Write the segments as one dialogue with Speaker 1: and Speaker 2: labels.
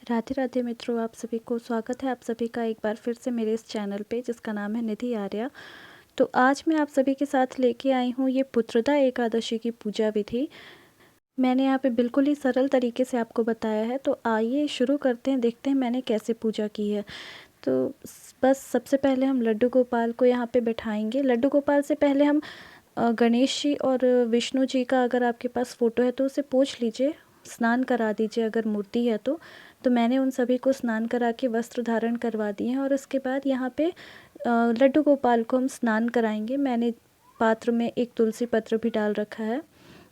Speaker 1: राधे राधे मित्रों, आप सभी को स्वागत है आप सभी का एक बार फिर से मेरे इस चैनल पे जिसका नाम है निधि आर्या। तो आज मैं आप सभी के साथ लेके आई हूँ ये पुत्रदा एकादशी की पूजा विधि। मैंने यहाँ पे बिल्कुल ही सरल तरीके से आपको बताया है। तो आइए शुरू करते हैं, देखते हैं मैंने कैसे पूजा की है। तो बस सबसे पहले हम लड्डू गोपाल को यहाँ पे बैठाएंगे। लड्डू गोपाल से पहले हम गणेश जी और विष्णु जी का अगर आपके पास फ़ोटो है तो उसे पोंछ लीजिए, स्नान करा दीजिए अगर मूर्ति है तो मैंने उन सभी को स्नान करा के वस्त्र धारण करवा दिए हैं। और उसके बाद यहाँ पे लड्डू गोपाल को हम स्नान कराएंगे। मैंने पात्र में एक तुलसी पत्र भी डाल रखा है।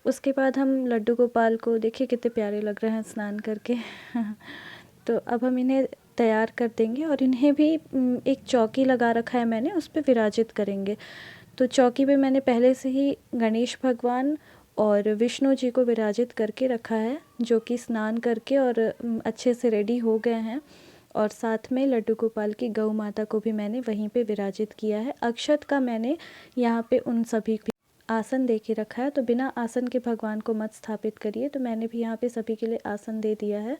Speaker 1: उसके बाद हम लड्डू गोपाल को, देखिए कितने प्यारे लग रहे हैं स्नान करके तो अब हम इन्हें तैयार कर देंगे और इन्हें भी एक चौकी लगा रखा है मैंने, उस पर विराजित करेंगे। तो चौकी पे मैंने पहले से ही गणेश भगवान और विष्णु जी को विराजित करके रखा है, जो कि स्नान करके और अच्छे से रेडी हो गए हैं। और साथ में लड्डू गोपाल की गौ माता को भी मैंने वहीं पे विराजित किया है। अक्षत का मैंने यहाँ पे उन सभी भी आसन दे के रखा है। तो बिना आसन के भगवान को मत स्थापित करिए, तो मैंने भी यहाँ पे सभी के लिए आसन दे दिया है।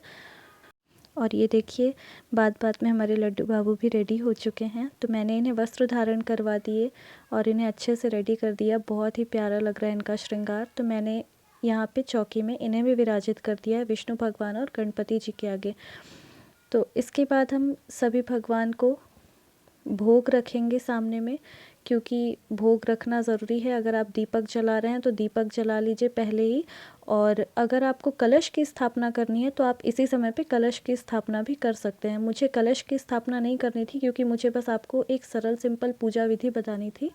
Speaker 1: और ये देखिए बात में हमारे लड्डू बाबू भी रेडी हो चुके हैं। तो मैंने इन्हें वस्त्र धारण करवा दिए और इन्हें अच्छे से रेडी कर दिया। बहुत ही प्यारा लग रहा है इनका श्रृंगार। तो मैंने यहाँ पे चौकी में इन्हें भी विराजित कर दिया है विष्णु भगवान और गणपति जी के आगे। तो इसके बाद हम सभी भगवान को भोग रखेंगे सामने में, क्योंकि भोग रखना ज़रूरी है। अगर आप दीपक जला रहे हैं तो दीपक जला लीजिए पहले ही। और अगर आपको कलश की स्थापना करनी है तो आप इसी समय पे कलश की स्थापना भी कर सकते हैं। मुझे कलश की स्थापना नहीं करनी थी, क्योंकि मुझे बस आपको एक सरल सिंपल पूजा विधि बतानी थी।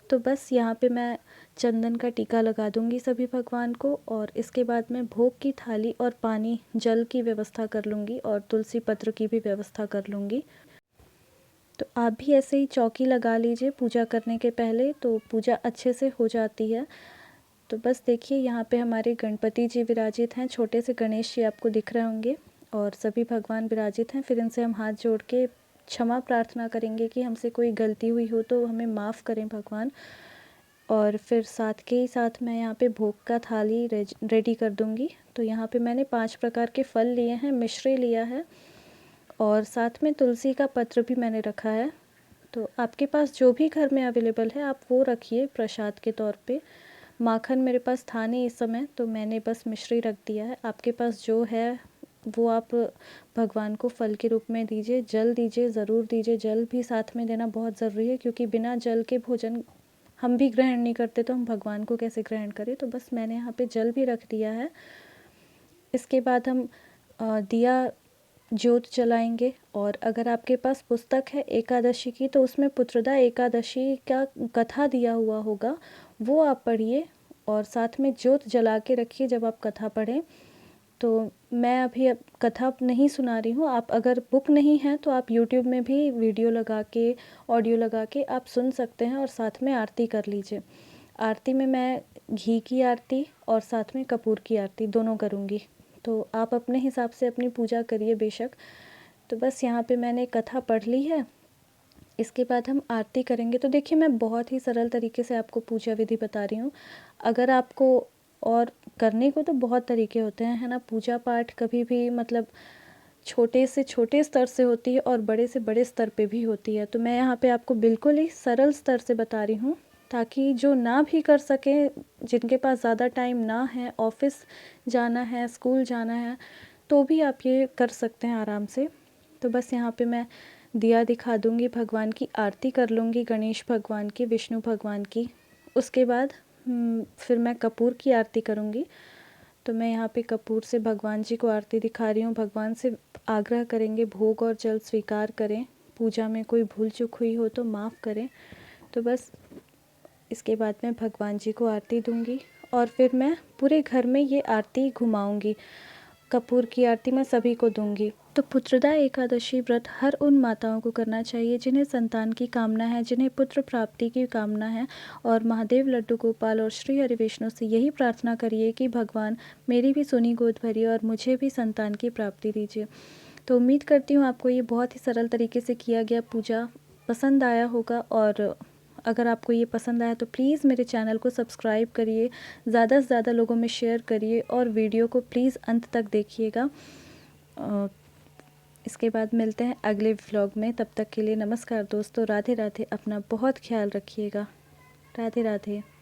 Speaker 1: तो बस यहाँ पे मैं चंदन का टीका लगा दूँगी सभी भगवान को, और इसके बाद मैं भोग की थाली और पानी जल की व्यवस्था कर लूँगी और तुलसी पत्र की भी व्यवस्था कर लूँगी। तो आप भी ऐसे ही चौकी लगा लीजिए पूजा करने के पहले, तो पूजा अच्छे से हो जाती है। तो बस देखिए यहाँ पे हमारे गणपति जी विराजित हैं, छोटे से गणेश जी आपको दिख रहे होंगे और सभी भगवान विराजित हैं। फिर इनसे हम हाथ जोड़ के क्षमा प्रार्थना करेंगे कि हमसे कोई गलती हुई हो तो हमें माफ़ करें भगवान। और फिर साथ के ही साथ मैं यहाँ पे भोग का थाली रेडी कर दूँगी। तो यहाँ पे मैंने 5 प्रकार के फल लिए हैं, मिश्री लिया है और साथ में तुलसी का पत्र भी मैंने रखा है। तो आपके पास जो भी घर में अवेलेबल है आप वो रखिए प्रसाद के तौर पे। माखन मेरे पास था नहीं इस समय, तो मैंने बस मिश्री रख दिया है। आपके पास जो है वो आप भगवान को फल के रूप में दीजिए। जल दीजिए, ज़रूर दीजिए, जल भी साथ में देना बहुत ज़रूरी है, क्योंकि बिना जल के भोजन हम भी ग्रहण नहीं करते तो हम भगवान को कैसे ग्रहण करें। तो बस मैंने यहाँ पे जल भी रख दिया है। इसके बाद हम दिया ज्योत जलाएंगे। और अगर आपके पास पुस्तक है एकादशी की तो उसमें पुत्रदा एकादशी का कथा दिया हुआ होगा, वो आप पढ़िए और साथ में ज्योत जला के रखिए जब आप कथा पढ़ें। तो मैं अभी अब कथा नहीं सुना रही हूँ। आप अगर बुक नहीं है तो आप यूट्यूब में भी वीडियो लगा के, ऑडियो लगा के आप सुन सकते हैं और साथ में आरती कर लीजिए। आरती में मैं घी की आरती और साथ में कपूर की आरती दोनों करूँगी। तो आप अपने हिसाब से अपनी पूजा करिए बेशक। तो बस यहाँ पे मैंने कथा पढ़ ली है। इसके बाद हम आरती करेंगे। तो देखिए मैं बहुत ही सरल तरीके से आपको पूजा विधि बता रही हूँ। अगर आपको और करने को तो बहुत तरीके होते हैं, है ना। पूजा पाठ कभी भी मतलब छोटे से छोटे स्तर से होती है और बड़े से बड़े स्तर पे भी होती है। तो मैं यहाँ पे आपको बिल्कुल ही सरल स्तर से बता रही हूँ, ताकि जो ना भी कर सकें, जिनके पास ज़्यादा टाइम ना है, ऑफिस जाना है, स्कूल जाना है, तो भी आप ये कर सकते हैं आराम से। तो बस यहाँ पे मैं दिया दिखा दूँगी, भगवान की आरती कर लूँगी, गणेश भगवान की, विष्णु भगवान की। उसके बाद फिर मैं कपूर की आरती करूँगी। तो मैं यहाँ पे कपूर से भगवान जी को आरती दिखा रही हूँ। भगवान से आग्रह करेंगे भोग और जल स्वीकार करें, पूजा में कोई भूल चूक हुई हो तो माफ़ करें। तो बस इसके बाद मैं भगवान जी को आरती दूँगी और फिर मैं पूरे घर में ये आरती घुमाऊँगी। कपूर की आरती मैं सभी को दूँगी। तो पुत्रदा एकादशी व्रत हर उन माताओं को करना चाहिए जिन्हें संतान की कामना है, जिन्हें पुत्र प्राप्ति की कामना है। और महादेव, लड्डू गोपाल और श्री हरि विष्णु से यही प्रार्थना करिए कि भगवान मेरी भी सुनी गोद भरिए और मुझे भी संतान की प्राप्ति दीजिए। तो उम्मीद करती हूँ आपको ये बहुत ही सरल तरीके से किया गया पूजा पसंद आया होगा। और अगर आपको ये पसंद आया तो प्लीज़ मेरे चैनल को सब्सक्राइब करिए, ज़्यादा से ज़्यादा लोगों में शेयर करिए और वीडियो को प्लीज़ अंत तक देखिएगा। इसके बाद मिलते हैं अगले व्लॉग में। तब तक के लिए नमस्कार दोस्तों, राधे राधे। अपना बहुत ख्याल रखिएगा। राधे राधे।